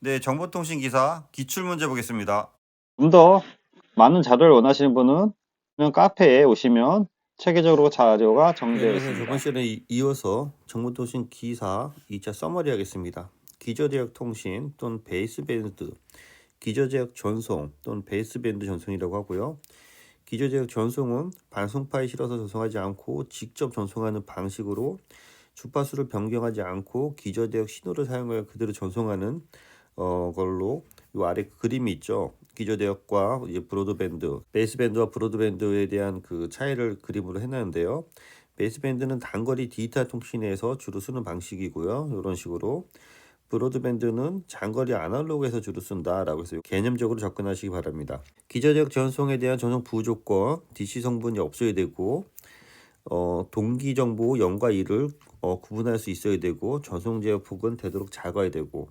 네, 정보통신 기사 기출문제 보겠습니다. 좀 더 많은 자료를 원하시는 분은 그냥 카페에 오시면 체계적으로 자료가 네, 정리되어 안녕하세요. 저번 있습니다. 시간에 이어서 정보통신 기사 2차 서머리 하겠습니다. 기저대역 통신 또는 베이스밴드, 기저대역 전송 또는 베이스밴드 전송이라고 하고요. 기저대역 전송은 방송 파일 실어서 전송하지 않고 직접 전송하는 방식으로 주파수를 변경하지 않고 기저대역 신호를 사용하여 그대로 전송하는 걸로 이 아래 그림이 있죠. 기저대역과 이제 브로드밴드, 베이스밴드와 브로드밴드에 대한 그 차이를 그림으로 해놨는데요. 베이스밴드는 단거리 디지털 통신에서 주로 쓰는 방식이고요. 이런 식으로 브로드밴드는 장거리 아날로그에서 주로 쓴다라고 해서 개념적으로 접근하시기 바랍니다. 기저대역 전송에 대한 전송 부조건, DC 성분이 없어야 되고 동기 정보 0과 1을 구분할 수 있어야 되고 전송 제어 폭은 되도록 작아야 되고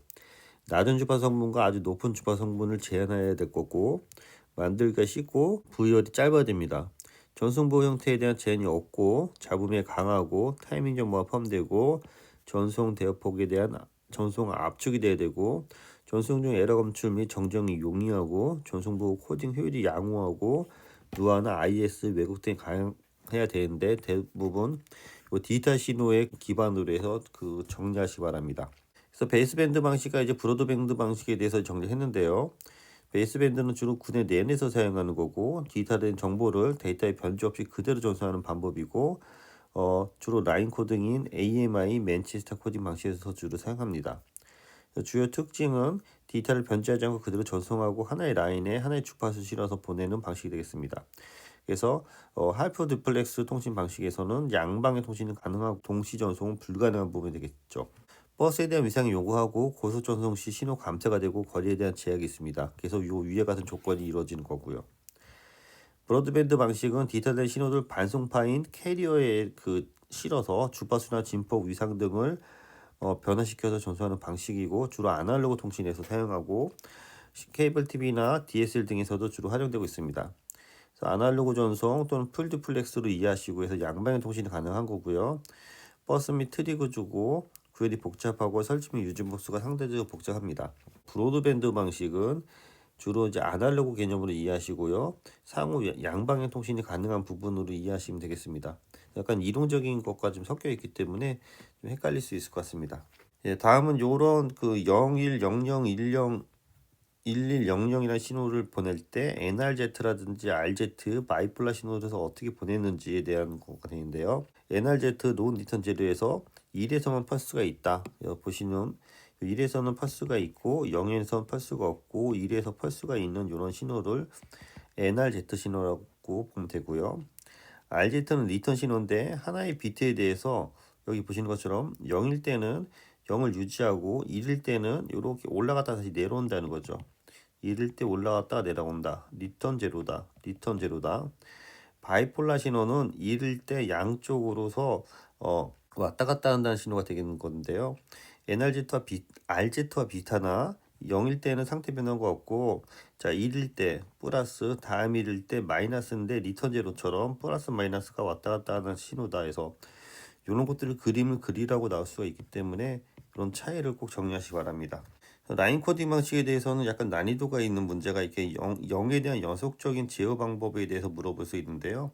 낮은 주파 성분과 아주 높은 주파 성분을 제한해야 될 거고 만들기가 쉽고 부여율이 짧아야 됩니다. 전송부 형태에 대한 제한이 없고 잡음이 강하고 타이밍 정보가 포함되고 전송 대역폭에 대한 전송 압축이 돼야 되고 전송 중 에러 검출 및 정정이 용이하고 전송부 코딩 효율이 양호하고 누아나 IS 왜곡 등이 가능해야 되는데 대부분 디지털 신호에 기반으로 해서 정리하시기 바랍니다. 그래서 베이스밴드 방식과 이제 브로드밴드 방식에 대해서 정리했는데요. 베이스밴드는 주로 구내 내에서 사용하는 거고 디지털된 정보를 데이터에 변조 없이 그대로 전송하는 방법이고 주로 라인 코딩인 AMI 맨체스터 코딩 방식에서 주로 사용합니다. 주요 특징은 데이터를 변조하지 않고 그대로 전송하고 하나의 라인에 하나의 주파수 실어서 보내는 방식이 되겠습니다. 그래서 하이퍼 듀플렉스 통신 방식에서는 양방의 통신이 가능하고 동시 전송은 불가능한 부분이 되겠죠. 버스에 대한 위상이 요구하고 고속 전송 시 신호 감퇴가 되고 거리에 대한 제약이 있습니다. 그래서 요 위에 같은 조건이 이루어지는 거고요. 브로드밴드 방식은 디지털된 신호들 반송파인 캐리어에 실어서 주파수나 진폭 위상 등을 변화시켜서 전송하는 방식이고 주로 아날로그 통신에서 사용하고 케이블 TV나 DSL 등에서도 주로 활용되고 있습니다. 그래서 아날로그 전송 또는 풀듀플렉스로 이해하시고 해서 양방의 통신이 가능한 거고요. 버스 및 트릭을 주고 구현이 복잡하고 설치 및 유지 보수가 상대적으로 복잡합니다. 브로드밴드 방식은 주로 이제 아날로그 개념으로 이해하시고요. 상호 양방향 통신이 가능한 부분으로 이해하시면 되겠습니다. 약간 이론적인 것과 좀 섞여 있기 때문에 좀 헷갈릴 수 있을 것 같습니다. 예, 다음은 요런 010010 1100이라는 신호를 보낼 때 NRZ라든지 RZ 바이폴라 신호에서 어떻게 보냈는지에 대한 거가 되는데요. NRZ 논 리턴 재료에서 1에서만 펄스가 있다. 보시면 1에서는 펄스가 있고 0에서는 펄스가 없고 1에서 펄스가 있는 이런 신호를 NRZ 신호라고 보면 되고요. RZ는 리턴 신호인데 하나의 비트에 대해서 여기 보시는 것처럼 0일 때는 0을 유지하고 1일 때는 이렇게 올라갔다 다시 내려온다는 거죠. 1일 때 올라갔다 내려온다. 리턴 제로다. 리턴 제로다. 바이폴라 신호는 1일 때 양쪽으로서 왔다 갔다 한다는 신호가 되는 건데요. RZ와 비타나 0일 때는 상태 변화가 없고 자 1일 때 플러스 다음 1일 때 마이너스인데 리턴 제로처럼 플러스 마이너스가 왔다 갔다 하는 신호다 해서 이런 것들을 그림을 그리라고 나올 수가 있기 때문에 그런 차이를 꼭 정리하시기 바랍니다. 라인 코딩 방식에 대해서는 약간 난이도가 있는 문제가 이렇게 0에 대한 연속적인 제어 방법에 대해서 물어볼 수 있는데요.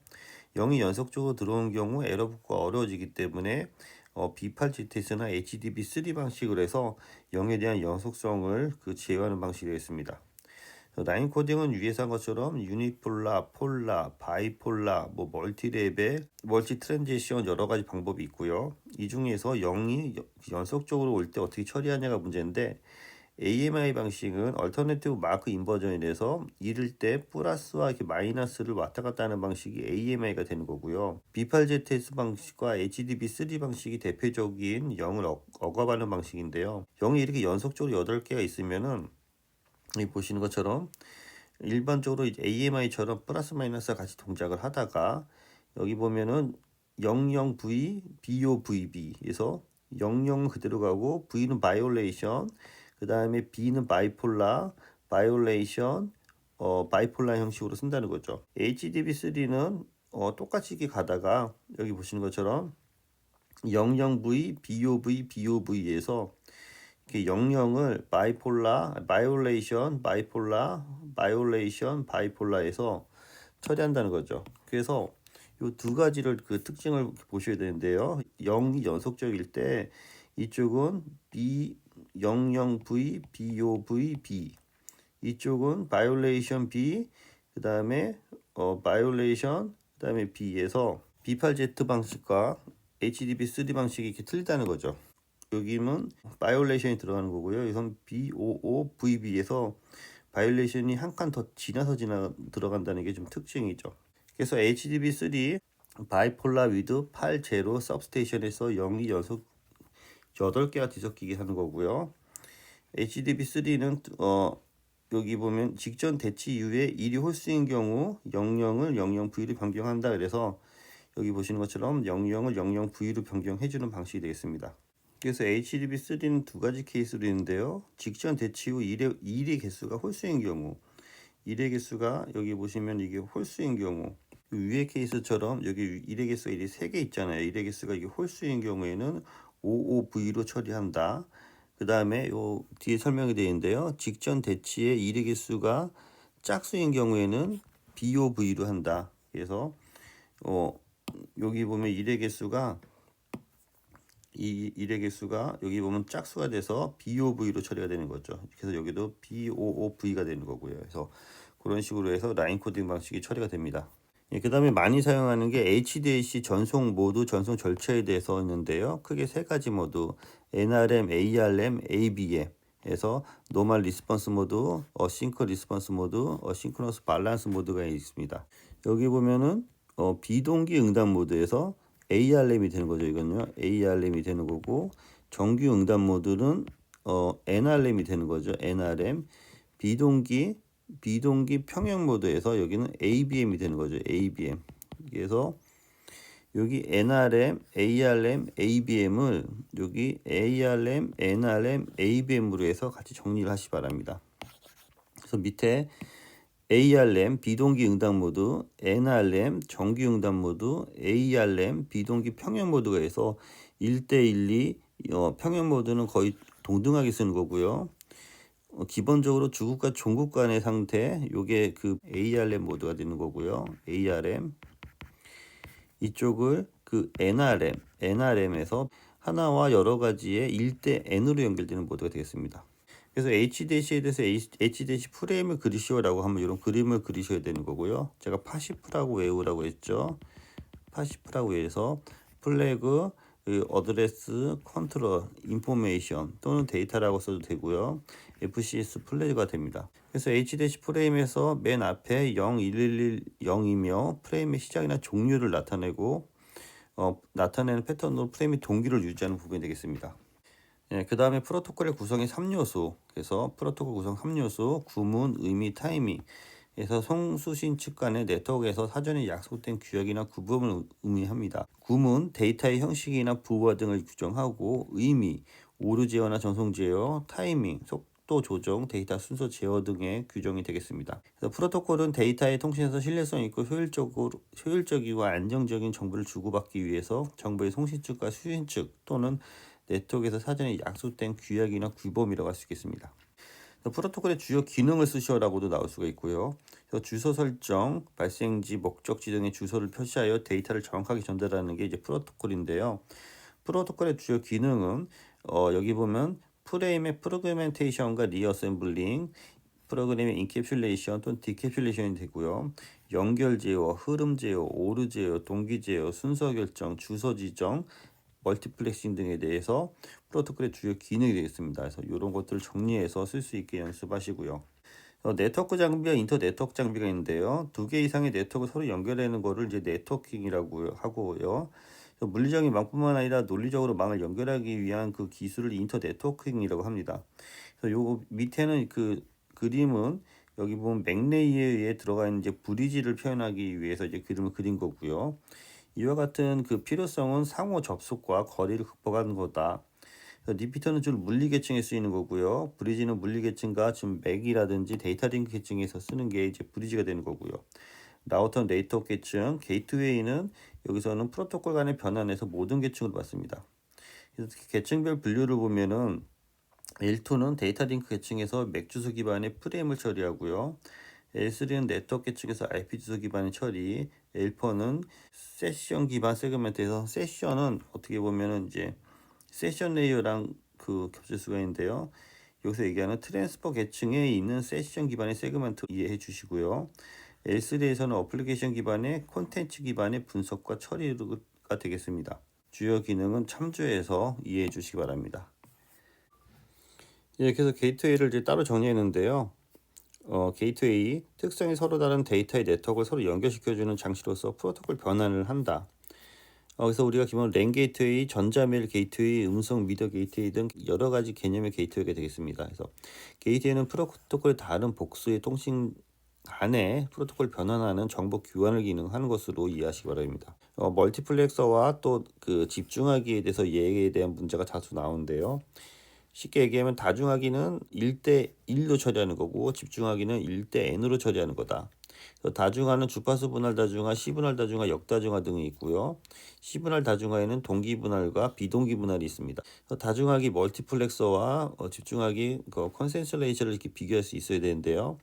0이 연속적으로 들어오는 경우 에러 붙고가 어려워지기 때문에 B8GTS나 HDB3 방식으로 해서 0에 대한 연속성을 제어하는 방식이 되겠습니다. 라인 코딩은 위에서 한 것처럼 유니폴라, 폴라, 바이폴라, 멀티레벨, 멀티 트랜지션 여러 가지 방법이 있고요. 이 중에서 0이 연속적으로 올 때 어떻게 처리하냐가 문제인데 AMI 방식은 얼터네티브 마크 인버전에 대해서 이를 때 플러스와 이렇게 마이너스를 왔다 갔다 하는 방식이 AMI가 되는 거고요. B8ZS 방식과 HDB3 방식이 대표적인 0을 억압하는 방식인데요. 0이 이렇게 연속적으로 8개가 있으면은 이 보시는 것처럼 일반적으로 이제 AMI처럼 플러스 마이너스와 같이 동작을 하다가 여기 보면은 00V, BOVB에서 00 그대로 가고 V는 바이올레이션, 그 다음에 B는 바이폴라, 바이올레이션, 바이폴라 형식으로 쓴다는 거죠. HDB3는 똑같이 이렇게 가다가 여기 보시는 것처럼 00V, BOV, BOV에서 이렇게 영영을 바이폴라, 바이올레이션, 바이폴라, 바이올레이션, 바이폴라에서 처리한다는 거죠. 그래서 이 두 가지를 그 특징을 보셔야 되는데요. 0이 연속적일 때 이쪽은 B 00V, BOV, B 이쪽은 바이올레이션 B 그다음에 바이올레이션 그다음에 B에서 B8Z 방식과 HDB3 방식이 이렇게 틀리다는 거죠. 여기는 바이올레이션이 들어가는 거고요. 여기선 BOOVB에서 바이올레이션이 한 칸 더 지나서 들어간다는 게 좀 특징이죠. 그래서 HDB3 바이폴라 위드 8제로 सब스테이션에서 0이 연속 8개가 뒤섞이게 하는 거고요. HDB3는 여기 보면 직전 대치 이후에 1이 홀수인 경우 00을 00V로 변경한다. 그래서 여기 보시는 것처럼 00을 00V로 변경해주는 방식이 되겠습니다. 그래서 HDB3는 두 가지 케이스로 있는데요. 직전 대치 후 1의 개수가 홀수인 경우 1의 개수가 여기 보시면 이게 홀수인 경우 위의 케이스처럼 여기 1의 개수가 1이 3개 있잖아요. 1의 개수가 이게 홀수인 경우에는 55V로 처리한다. 그 다음에 요 뒤에 설명이 되어 있는데요. 직전 대치의 1의 개수가 짝수인 경우에는 BOV로 한다. 그래서 여기 보면 1의 개수가 이 1의 개수가 여기 보면 짝수가 돼서 BOV로 처리가 되는 거죠. 그래서 여기도 BOOV가 되는 거고요. 그래서 그런 식으로 해서 라인 코딩 방식이 처리가 됩니다. 그 다음에 많이 사용하는 게 HDAC 전송 모드, 전송 절차에 대해서 있는데요. 크게 세 가지 모드, NRM, ARM, ABM에서 노멀 리스폰스 모드, 어싱크 리스폰스 모드, 어싱크러스 밸런스 모드가 있습니다. 여기 보면은 비동기 응답 모드에서 ARM이 되는 거죠. 이건요. ARM이 되는 거고 정규 응답 모드는 NRM이 되는 거죠. NRM. 비동기 평형 모드에서 여기는 ABM이 되는 거죠. ABM. 그래서 여기 NRM, ARM, ABM을 여기 ARM, NRM, ABM으로 해서 같이 정리를 하시 바랍니다. 그래서 밑에 ARM 비동기 응답 모드, NRM 정기 응답 모드, ARM 비동기 평형 모드가 해서 1대1이 평형 모드는 거의 동등하게 쓰는 거고요. 기본적으로 주국과 종국 간의 상태, 요게 그 ARM 모드가 되는 거고요. ARM 이쪽을 그 NRM에서 하나와 여러 가지의 1대 N으로 연결되는 모드가 되겠습니다. 그래서 HDAC에 대해서 HDAC 프레임을 그리시오라고 하면 이런 그림을 그리셔야 되는 거고요. 제가 파시프라고 외우라고 했죠. 파시프라고 해서 플래그, 어드레스, 컨트롤, 인포메이션 또는 데이터라고 써도 되고요. FCS 플래그가 됩니다. 그래서 HDAC 프레임에서 맨 앞에 0, 111, 0이며 프레임의 시작이나 종류를 나타내고 나타내는 패턴으로 프레임의 동기를 유지하는 부분이 되겠습니다. 그 다음에 프로토콜의 구성이 3요소. 그래서 프로토콜 구성 3요소, 구문, 의미, 타이밍. 그래서 송수신 측 간의 네트워크에서 사전에 약속된 규약이나 구범을 의미합니다. 구문, 데이터의 형식이나 부호화 등을 규정하고, 의미, 오류 제어나 전송 제어, 타이밍, 속도 조정, 데이터 순서 제어 등의 규정이 되겠습니다. 그래서 프로토콜은 데이터의 통신에서 신뢰성 있고 효율적이고 안정적인 정보를 주고받기 위해서 정보의 송신 측과 수신 측 또는 네트워크에서 사전에 약속된 규약이나 규범이라고 할 수 있겠습니다. 프로토콜의 주요 기능을 쓰시오라고도 나올 수가 있고요. 주소 설정, 발생지, 목적지 등의 주소를 표시하여 데이터를 정확하게 전달하는 게 이제 프로토콜인데요. 프로토콜의 주요 기능은 여기 보면 프레임의 프로그멘테이션과 리어셈블링, 프로그램의 인캡슐레이션 또는 디캡슐레이션이 되고요. 연결 제어, 흐름 제어, 오류 제어, 동기 제어, 순서 결정, 주소 지정, 멀티플렉싱 등에 대해서 프로토콜의 주요 기능이 되겠습니다. 그래서 이런 것들을 정리해서 쓸 수 있게 연습하시고요. 네트워크 장비와 인터 네트워크 장비가 있는데요. 2개 이상의 네트워크 서로 연결하는 거를 이제 네트워킹이라고 하고요. 물리적인 망뿐만 아니라 논리적으로 망을 연결하기 위한 그 기술을 인터 네트워킹이라고 합니다. 그래서 요 밑에는 그 그림은 여기 보면 맥레이에 들어가 있는 이제 브리지를 표현하기 위해서 이제 그림을 그린 거고요. 이와 같은 그 필요성은 상호 접속과 거리를 극복하는 거다. 리피터는 주로 물리 계층에 쓰이는 거고요. 브리지는 물리 계층과 지금 맥이라든지 데이터 링크 계층에서 쓰는 게 이제 브리지가 되는 거고요. 라우터는 네트워크 계층, 게이트웨이는 여기서는 프로토콜 간의 변환에서 모든 계층으로 봤습니다. 그래서 계층별 분류를 보면은 L2는 데이터 링크 계층에서 맥 주소 기반의 프레임을 처리하고요. L3는 네트워크 계층에서 IP 주소 기반의 처리, L4는 세션 기반 세그멘트에서 세션은 어떻게 보면은 이제 세션 레이어랑 그 겹칠 수가 있는데요. 여기서 얘기하는 트랜스퍼 계층에 있는 세션 기반의 세그멘트 이해해 주시고요. L3에서는 어플리케이션 기반의 콘텐츠 기반의 분석과 처리가 되겠습니다. 주요 기능은 참조해서 이해해 주시기 바랍니다. 이렇게 해서 게이트웨이를 이제 따로 정리했는데요. 게이트웨이, 특성이 서로 다른 데이터의 네트워크를 서로 연결시켜주는 장치로서 프로토콜 변환을 한다. 그래서 우리가 기본 랜 게이트웨이, 전자메일 게이트웨이, 음성 미디어 게이트웨이 등 여러 가지 개념의 게이트웨이가 되겠습니다. 그래서 게이트웨이는 프로토콜의 다른 복수의 통신 간에 프로토콜 변환하는 정보 교환을 기능하는 것으로 이해하시기 바랍니다. 멀티플렉서와 또 그 집중하기에 대해서 얘에 대한 문제가 자주 나오는데요. 쉽게 얘기하면 다중하기는 1대 1로 처리하는 거고 집중하기는 1대 n으로 처리하는 거다. 다중화는 주파수 분할 다중화, 시분할 다중화, 역다중화 등이 있고요. 시분할 다중화에는 동기 분할과 비동기 분할이 있습니다. 다중하기 멀티플렉서와 집중하기 컨센서 레이셔를 이렇게 비교할 수 있어야 되는데요.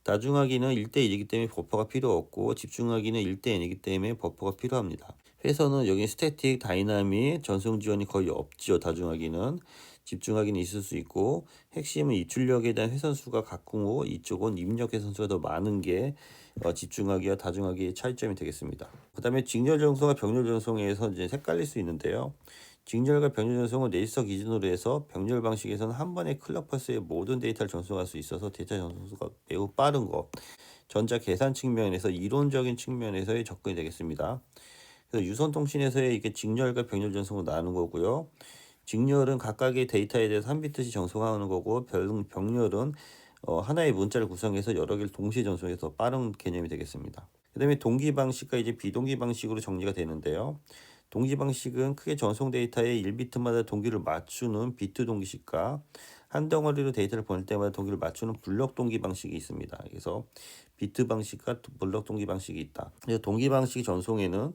다중하기는 1대1이기 때문에 버퍼가 필요 없고 집중하기는 1대 n이기 때문에 버퍼가 필요합니다. 회선은 여기 스태틱, 다이나믹, 전송 지원이 거의 없죠. 다중하기는. 집중하기는 있을 수 있고 핵심은 입출력에 대한 회선수가 같고 이쪽은 입력 회선수가 더 많은 게 집중하기와 다중하기의 차이점이 되겠습니다. 그 다음에 직렬 전송과 병렬 전송에서 이제 헷갈릴 수 있는데요. 직렬과 병렬 전송은 레지스터 기준으로 해서 병렬 방식에서는 한 번에 클럭버스의 모든 데이터를 전송할 수 있어서 데이터 전송수가 매우 빠른 것. 전자 계산 측면에서 이론적인 측면에서의 접근이 되겠습니다. 그래서 유선 통신에서의 이게 직렬과 병렬 전송을 나누는 거고요. 직렬은 각각의 데이터에 대해서 한 비트씩 전송하는 거고 병렬은 하나의 문자를 구성해서 여러 개를 동시에 전송해서 빠른 개념이 되겠습니다. 그 다음에 동기 방식과 이제 비동기 방식으로 정리가 되는데요. 동기 방식은 크게 전송 데이터에 1비트마다 동기를 맞추는 비트 동기식과 한 덩어리로 데이터를 보낼 때마다 동기를 맞추는 블럭 동기 방식이 있습니다. 그래서 비트 방식과 블럭 동기 방식이 있다. 그래서 동기 방식 전송에는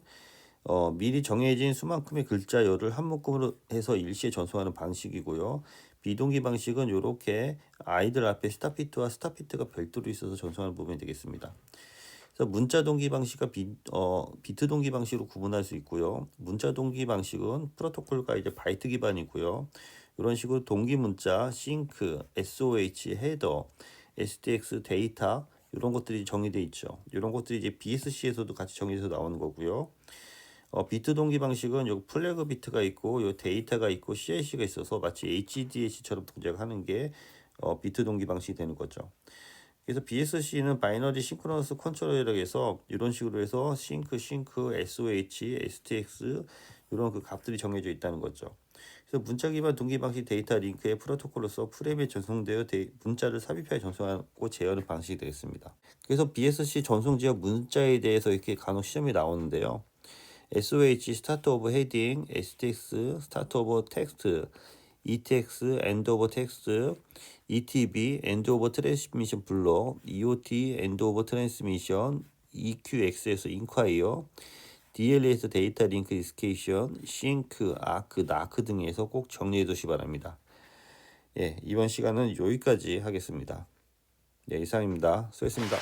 미리 정해진 수만큼의 글자열을 한 묶음으로 해서 일시에 전송하는 방식이고요. 비동기 방식은 이렇게 아이들 앞에 스타피트와 스타피트가 별도로 있어서 전송하는 부분이 되겠습니다. 그래서 문자 동기 방식과 비트 동기 방식으로 구분할 수 있고요. 문자 동기 방식은 프로토콜과 이제 바이트 기반이고요. 이런 식으로 동기 문자, 싱크, SOH, 헤더, STX 데이터 이런 것들이 정의되어 있죠. 이런 것들이 이제 BSC에서도 같이 정의돼서 나오는 거고요. 비트 동기 방식은 요 플래그 비트가 있고 요 데이터가 있고 CIC가 있어서 마치 HDH처럼 동작하는 게 비트 동기 방식이 되는 거죠. 그래서 BSC는 바이너리 싱크로너스 컨트롤이라고 해서 이런 식으로 해서 싱크, SOH, STX 이런 그 값들이 정해져 있다는 거죠. 그래서 문자 기반 동기 방식 데이터 링크의 프로토콜로서 프레임에 전송되어 문자를 삽입하여 전송하고 제어하는 방식이 되겠습니다. 그래서 BSC 전송 지역 문자에 대해서 이렇게 간혹 시험이 나오는데요. SOH 스타트 오브 헤딩, STX 스타트 오브 텍스트, ETX 엔드 오브 텍스트, ETB 엔드 오브 트랜스미션 블록, EOT 엔드 오브 트랜스미션, EQX에서 인콰이어, DLL에서 데이터 링크 디스케이션, 싱크, 아크, 나크 등에서 꼭 정리해 두시기 바랍니다. 이번 시간은 여기까지 하겠습니다. 이상입니다. 수고했습니다.